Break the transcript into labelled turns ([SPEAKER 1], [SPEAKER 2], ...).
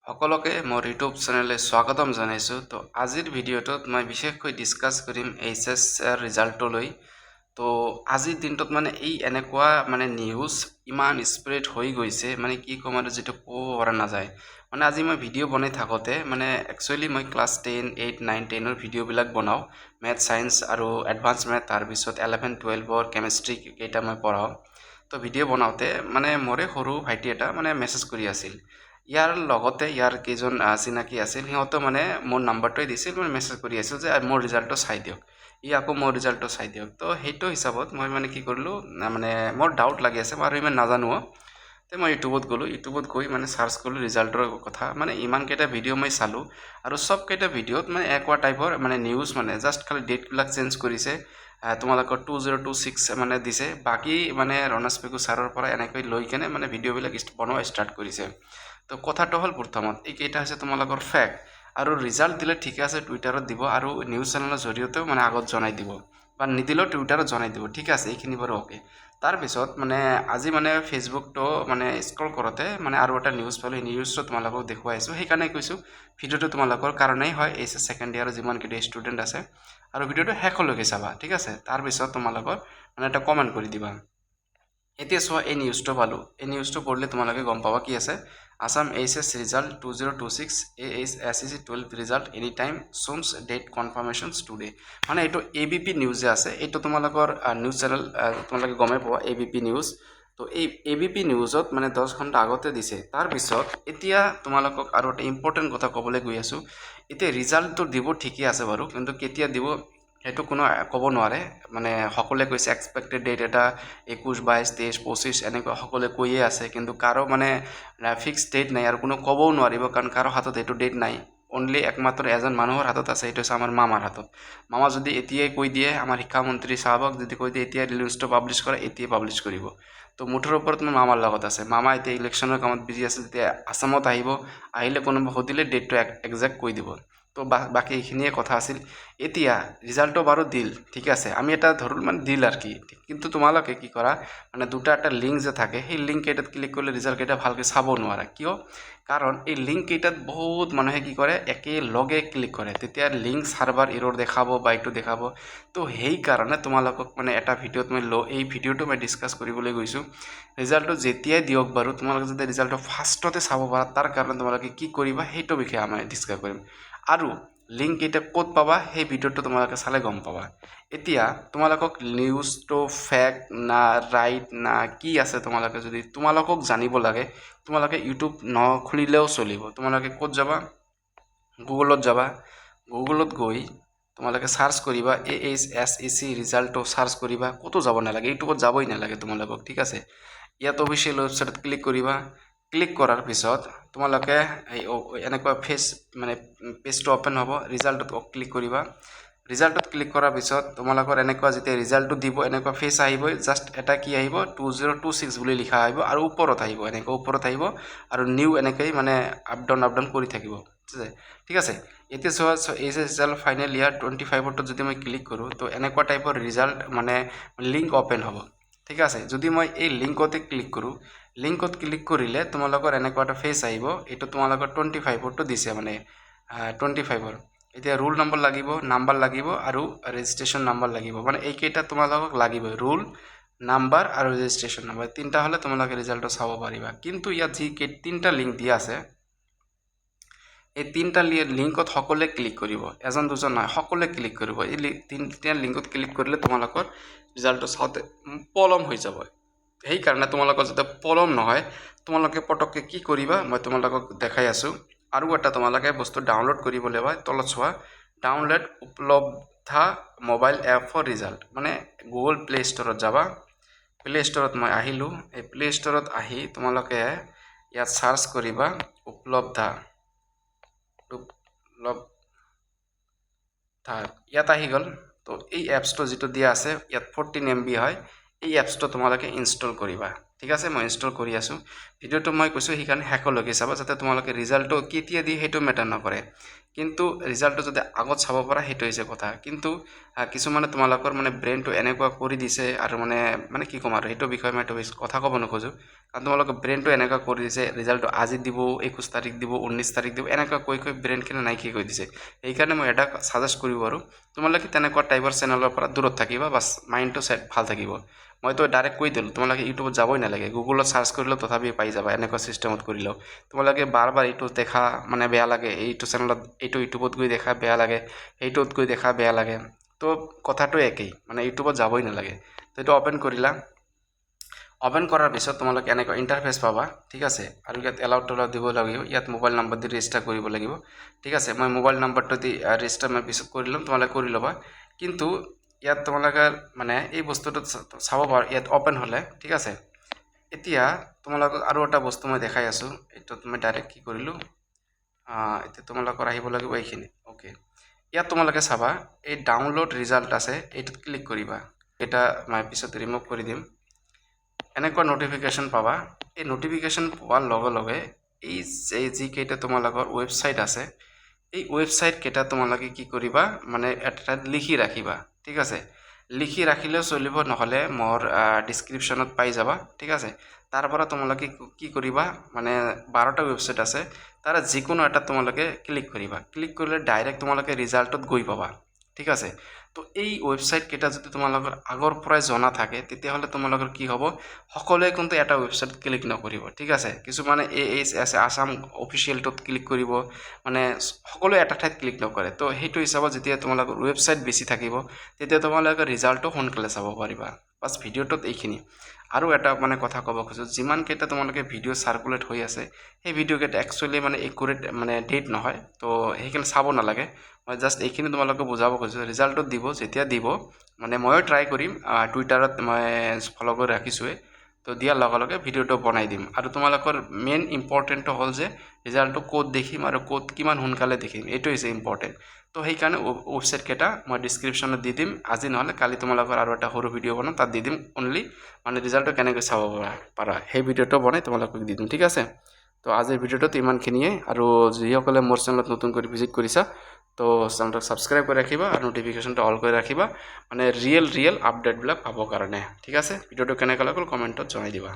[SPEAKER 1] সকলোকে মোৰ ইউটিউব চেনেলে স্বাগতম জনাইছোঁ। তো আজিৰ ভিডিঅ'টোত মই বিশেষকৈ ডিছকাছ কৰিম এইচএছ ৰিজাল্টলৈ। তো আজিৰ দিনটোত মানে এই এনেকুৱা মানে নিউজ ইমান স্প্ৰেড হৈ গৈছে, মানে কি ক'ম আৰু যিটো ক'ব পৰা নাযায়। মানে আজি মই ভিডিঅ' বনাই থাকোঁতে মানে একচুৱেলি মই ক্লাছ 10, 8, 9, 10ৰ ভিডিঅ'বিলাক বনাওঁ, মেথ চায়েন্স আৰু এডভান্স মেথ, তাৰপিছত 11, 12ৰ কেমেষ্ট্ৰি কেইটা মই পঢ়াওঁ। তো ভিডিঅ' বনাওঁতে মানে মোৰে সৰু ভাইটি এটা মানে মেছেজ কৰি আছিল। ইয়াৰ লগতে ইয়াৰ কেইজন চিনাকি আছিল, সিহঁতে মানে মোৰ নাম্বাৰটোৱে দিছিল, মই মেছেজ কৰি আছিল যে মোৰ ৰিজাল্টটো চাই দিয়ক, আকৌ মোৰ ৰিজাল্টটো চাই দিয়ক। তো সেইটো হিচাপত মই মানে কি কৰিলোঁ, মানে মোৰ ডাউট লাগি আছে, মই আৰু ইমান নাজানো। তো মই ইউটিউবত গ'লোঁ, ইউটিউবত গৈ মানে চাৰ্চ কৰিলোঁ ৰিজাল্টৰ কথা। মানে ইমানকেইটা ভিডিঅ' মই চালোঁ আৰু চবকেইটা ভিডিঅ'ত মানে এনেকুৱা টাইপৰ মানে নিউজ, মানে জাষ্ট খালি ডেটবিলাক চেঞ্জ কৰিছে। তোমালোকৰ 2026 মানে দিছে, বাকী মানে ৰণাজ পেগু ছাৰৰ পৰা এনেকৈ লৈ কেনে মানে ভিডিঅ'বিলাক বনোৱা ষ্টাৰ্ট কৰিছে। তো কথাটো হ'ল প্ৰথমত এইকেইটা হৈছে তোমালোকৰ ফেক, আৰু ৰিজাল্ট দিলে ঠিকে আছে টুইটাৰত দিব আৰু নিউজ চেনেলৰ জৰিয়তেও মানে আগত জনাই দিব, বা নিদিলেও টুইটাৰত জনাই দিব, ঠিক আছে, এইখিনি বাৰু অ'কে। তাৰপিছত মানে আজি মানে ফেচবুকটো মানে স্ক্ৰল কৰোঁতে মানে আৰু এটা নিউজ পালোঁ, এই নিউজটো তোমালোকক দেখুৱাইছোঁ, সেইকাৰণে কৈছোঁ ভিডিঅ'টো তোমালোকৰ কাৰণেই হয়, এইচএছ ছেকেণ্ড ইয়াৰৰ যিমানকেইটা ষ্টুডেণ্ট আছে, আৰু ভিডিঅ'টো শেষলৈকে চাবা, ঠিক আছে। তাৰপিছত তোমালোকৰ মানে এটা কমেণ্ট কৰি দিবা। এতিয়া চোৱা, এই নিউজটো পালোঁ, এই নিউজটো পঢ়িলে তোমালোকে গম পাবা কি আছে। Assam HS result 2026 AHSEC 12 result any time soon date confirmations today. মানে এইটো ABP নিউজ যে আছে, এইটো তোমালোকৰ নিউজ চেনেল, তোমালোকে গমেই পোৱা ABP নিউজ। তো এই ABP নিউজত মানে 10 ঘণ্টা আগতে দিছে। তাৰপিছত এতিয়া তোমালোকক আৰু এটা ইম্পৰ্টেণ্ট কথা ক'বলৈ গৈ আছোঁ। এতিয়া ৰিজাল্টটো দিব ঠিকেই আছে বাৰু, কিন্তু কেতিয়া দিব সেইটো কোনো ক'ব নোৱাৰে। মানে সকলোৱে কৈছে এক্সপেক্টেড ডেট এটা 21, 22, 23, 25 এনেকুৱা সকলোৱে কৈয়ে আছে, কিন্তু কাৰো মানে ফিক্স ডেট নাই, আৰু কোনো ক'বও নোৱাৰিব, কাৰণ কাৰো হাতত এইটো ডেট নাই। অনলি একমাত্ৰ এজন মানুহৰ হাতত আছে, সেইটো হৈছে আমাৰ মামাৰ হাতত। মামা যদি এতিয়াই কৈ দিয়ে, আমাৰ শিক্ষামন্ত্ৰী চাহাবক যদি কৈ দিয়ে এতিয়া নিউজটো পাব্লিছ কৰে, এতিয়াই পাব্লিছ কৰিব। তো মুঠৰ ওপৰত মোৰ মামাৰ লগত আছে, মামা এতিয়া ইলেকশ্যনৰ কামত বিজি আছে, যেতিয়া আসামত আহিলে কোনোবা সুধিলে ডেটটো একজেক্ট কৈ দিব। তো বাকী এইখিনিয়ে কথা আছিল। এতিয়া ৰিজাল্টটো বাৰু দিল, ঠিক আছে, আমি এটা ধৰোঁ মানে দিল আৰু কি, কিন্তু তোমালোকে কি কৰা, মানে দুটা এটা লিংক যে থাকে, সেই লিংক কেইটাত ক্লিক কৰিলে ৰিজাল্টকেইটা ভালকৈ চাব নোৱাৰা। কিয়? কাৰণ এই লিংক কেইটাত বহুত মানুহে কি কৰে, একেলগে ক্লিক কৰে, তেতিয়া লিংক চাৰ্ভাৰ এৰৰ দেখাব বা এইটো দেখাব। তো সেইকাৰণে তোমালোকক মানে এটা ভিডিঅ'ত মই এই ভিডিঅ'টো মই ডিছকাছ কৰিবলৈ গৈছোঁ। ৰিজাল্টটো যেতিয়াই দিয়ক বাৰু, তোমালোকে যদি ৰিজাল্টটো ফাৰ্ষ্টতে চাব পাৰা, তাৰ কাৰণে তোমালোকে কি কৰিবা সেইটো বিষয়ে আমি ডিছকাছ কৰিম। আৰু লিংক কেইটা ক'ত পাবা সেই ভিডিঅ'টো তোমালোকে চালে গম পাবা। এতিয়া তোমালোকক নিউজটো ফেক না ৰাইট না কি আছে, তোমালোকে যদি তোমালোকক জানিব লাগে, তোমালোকে ইউটিউব নখুলিলেও চলিব। তোমালোকে ক'ত যাবা, গুগলত যাবা, গুগলত গৈ তোমালোকে চাৰ্চ কৰিবা AHSEC ৰিজাল্টটো চাৰ্চ কৰিবা, ক'তো যাব নালাগে, ইউটিউবত যাবই নালাগে তোমালোকক, ঠিক আছে। ইয়াত অফিচিয়েল ৱেবছাইটত ক্লিক কৰিবা। ক্লিক কৰাৰ পিছত তোমালোকে এনেকুৱা মানে পেজটো অ'পেন হ'ব, ৰিজাল্টত ক্লিক কৰিবা। ৰিজাল্টত ক্লিক কৰাৰ পিছত তোমালোকৰ এনেকুৱা যেতিয়া ৰিজাল্টটো দিব, এনেকুৱা ফেচ আহিবই, জাষ্ট এটা কি আহিব 2026 বুলি লিখা আহিব, আৰু ওপৰত আহিব, এনেকৈ ওপৰত আহিব, আৰু নিউ এনেকৈ মানে আপ ডাউন কৰি থাকিব, ঠিক আছে। এতিয়া চোৱা, এইচএছ ৰিজাল্ট ফাইনেল ইয়াৰ 25ত যদি মই ক্লিক কৰোঁ, তো এনেকুৱা টাইপৰ ৰিজাল্ট মানে লিংক অ'পেন হ'ব, ঠিক আছে। যদি মই এই লিংকতে ক্লিক কৰোঁ, লিংকত ক্লিক কৰিলে তোমালোকৰ এনেকুৱা এটা ফেচ আহিব, এইটো তোমালোকৰ 25টো দিছে, মানে 25ৰ। এতিয়া ৰোল নাম্বাৰ লাগিব আৰু ৰেজিষ্ট্ৰেশ্যন নাম্বাৰ লাগিব, মানে এইকেইটা তোমালোকক লাগিবই, ৰোল নাম্বাৰ আৰু ৰেজিষ্ট্ৰেশ্যন নাম্বাৰ, তিনিটা হ'লে তোমালোকে ৰিজাল্টটো চাব পাৰিবা। কিন্তু ইয়াত যি তিনিটা লিংক দিয়া আছে, এই তিনিটা লিংকত সকলোৱে ক্লিক কৰিব, এজন দুজন নহয়, সকলোৱে ক্লিক কৰিব। এই তিনিটা লিংকত ক্লিক কৰিলে তোমালোকৰ ৰিজাল্টটো চাওঁতে পলম হৈ যাব। সেইকাৰণে তোমালোকৰ যাতে পলম নহয়, তোমালোকে পটককৈ কি কৰিবা, মই তোমালোকক দেখাই আছোঁ। আৰু এটা তোমালোকে বস্তু ডাউনলোড কৰিব লাগিব, তলত চোৱা, ডাউনলোড উপলব্ধ মোবাইল এপ ফৰ ৰিজাল্ট, মানে গুগল প্লে' ষ্ট'ৰত যাবা। প্লে' ষ্ট'ৰত মই আহিলোঁ, এই প্লে' ষ্ট'ৰত আহি তোমালোকে ইয়াত চাৰ্চ কৰিবা উপলব্ধ, ইয়াত আহি গ'ল। তো এই এপছটো যিটো দিয়া আছে, ইয়াত 14 MB হয়, এই এপছটো তোমালোকে ইনষ্টল কৰিবা, ঠিক আছে। মই ইনষ্টল কৰি আছোঁ। ভিডিঅ'টো মই কৈছোঁ সেইকাৰণে শেষলৈকে চাবা যাতে তোমালোকে ৰিজাল্টটো কেতিয়া দিয়ে সেইটো মেটাৰ নকৰে কিন্তু ৰিজাল্টটো যদি আগত চাব পৰা সেইটো হৈছে কথা কিন্তু কিছুমানে তোমালোকৰ মানে ব্ৰেইনটো এনেকুৱা কৰি দিছে আৰু মানে কি ক'ম আৰু সেইটো বিষয়ে মই কথা ক'ব নোখোজোঁ কাৰণ তোমালোকে ব্ৰেইনটো এনেকুৱা কৰি দিছে ৰিজাল্টটো আজি দিব 21 তাৰিখ দিব 19 তাৰিখ দিব এনেকুৱা কৈ ব্ৰেইনখিনি নাইকিয়া কৰি দিছে সেইকাৰণে মই এটা ছাজেষ্ট কৰিব আৰু তোমালোকে তেনেকুৱা টাইপৰ চেনেলৰ পৰা দূৰত থাকিবা বাছ মাইণ্ডটো সেট ভাল থাকিব মইতো ডাইৰেক্ট কৈ দিলোঁ তোমালোকে ইউটিউবত যাবই নালাগে গুগলত চাৰ্চ কৰিলেও তথাপি পাই যাবা এনেকুৱা চিষ্টেমত কৰিলেও তোমালোকে বাৰ বাৰ এইটো দেখা মানে বেয়া লাগে এইটো চেনেলত এইটো ইউটিউবত গৈ দেখা বেয়া লাগে সেইটোত গৈ দেখা বেয়া লাগে তো কথাটো একেই মানে ইউটিউবত যাবই নালাগে তো এইটো অপেন কৰিলা অপেন কৰাৰ পিছত তোমালোকে এনেকুৱা ইণ্টাৰফেচ পাবা ঠিক আছে আৰু ইয়াত এলাউড দিব লাগিব ইয়াত মোবাইল নম্বৰ দি ৰেজিষ্টাৰ কৰিব লাগিব ঠিক আছে মই মোবাইল নম্বৰটো দি ৰেজিষ্টাৰ মই পিছত কৰি ল'ম তোমালোকে কৰি ল'বা কিন্তু ইয়াত তোমালোকে মানে এই বস্তুটো চাব পাৰা ইয়াত অপেন হ'লে ঠিক আছে এতিয়া তোমালোকক আৰু এটা বস্তু মই দেখাই আছোঁ এইটোত মই ডাইৰেক্ট কি কৰিলোঁ এতিয়া তোমালোকৰ আহিব লাগিব এইখিনি অ'কে ইয়াত তোমালোকে চাবা এই ডাউনলোড ৰিজাল্ট আছে এইটোত ক্লিক কৰিবা এটা মই পিছত ৰিমুভ কৰি দিম এনেকুৱা নটিফিকেশ্যন পাবা এই নটিফিকেশ্যন পোৱাৰ লগে লগে এই যিকেইটা তোমালোকৰ ৱেবছাইট আছে এই ৱেবছাইট কেইটা তোমালোকে কি কৰিবা মানে এটা লিখি ৰাখিবা ঠিক আছে লিখি ৰাখিলেও চলিব নহ'লে মোৰ ডিছক্ৰিপশ্যনত পাই যাবা ঠিক আছে তাৰ পৰা তোমালোকে কি কৰিবা মানে 12টা ৱেবছাইট আছে তাৰ যিকোনো এটা তোমালোকে ক্লিক কৰিবা ক্লিক কৰিলে ডাইৰেক্ট তোমালোকে ৰিজাল্টত গৈ পাবা ঠিক আছে তো এই ৱেবছাইট কেইটা যদি তোমালোকৰ আগৰ পৰাই জনা থাকে তেতিয়াহ'লে তোমালোকৰ কি হ'ব সকলোৱে কিন্তু এটা ৱেবছাইট ক্লিক নকৰিব ঠিক আছে কিছুমানে আছে আসাম অফিচিয়েলটোত ক্লিক কৰিব মানে সকলোৱে এটা ঠাইত ক্লিক নকৰে তো সেইটো হিচাপত যেতিয়া তোমালোকৰ ৱেবছাইট বেছি থাকিব তেতিয়া তোমালোকে ৰিজাল্টটো সোনকালে চাব পাৰিবা বাছ ভিডিঅ'টোত এইখিনি আৰু এটা মানে কথা ক'ব খোজোঁ যিমান কেইটা তোমালোকে ভিডিঅ' সাৰ্কুলেট হৈ আছে সেই ভিডিঅ'কেইটা একচুৱেলি মানে একুৰেট মানে ডেট নহয় তো সেইখিনি চাব নালাগে মই জাষ্ট এইখিনি তোমালোকে বুজাব খুজিছোঁ ৰিজাল্টটো দিব যেতিয়া দিব মানে ময়ো ট্ৰাই কৰিম টুইটাৰত মই ফ'ল' কৰি ৰাখিছোঁৱে তো দিয়াৰ লগে লগে ভিডিঅ'টো বনাই দিম আৰু তোমালোকৰ মেইন ইম্পৰ্টেণ্টটো হ'ল যে ৰিজাল্টটো ক'ত দেখিম আৰু ক'ত কিমান সোনকালে দেখিম এইটো হৈছে ইম্পৰ্টেণ্ট তো সেইকাৰণে ৱেবছাইট কেইটা মই ডিছক্ৰিপশ্যনত দি দিম আজি নহ'লে কালি তোমালোকৰ আৰু এটা সৰু ভিডিঅ' বনাম তাত দি দিম অনলি মানে ৰিজাল্টটো কেনেকৈ চাব পাৰা সেই ভিডিঅ'টো বনাই তোমালোকক দি দিম ঠিক আছে তো আজিৰ ভিডিঅ'টোত ইমানখিনিয়ে আৰু যিসকলে মোৰ চেনেলত নতুন কৰি ভিজিট কৰিছা তো চেনেলটো ছাবস্ক্ৰাইব কৰি ৰাখিবা আৰু নটিফিকেশ্যনটো অল কৰি ৰাখিবা মানে ৰিয়েল আপডেটবিলাক পাবৰ কাৰণে ঠিক আছে ভিডিঅ'টো কেনেকৈ লাগিল কমেণ্টত জনাই দিবা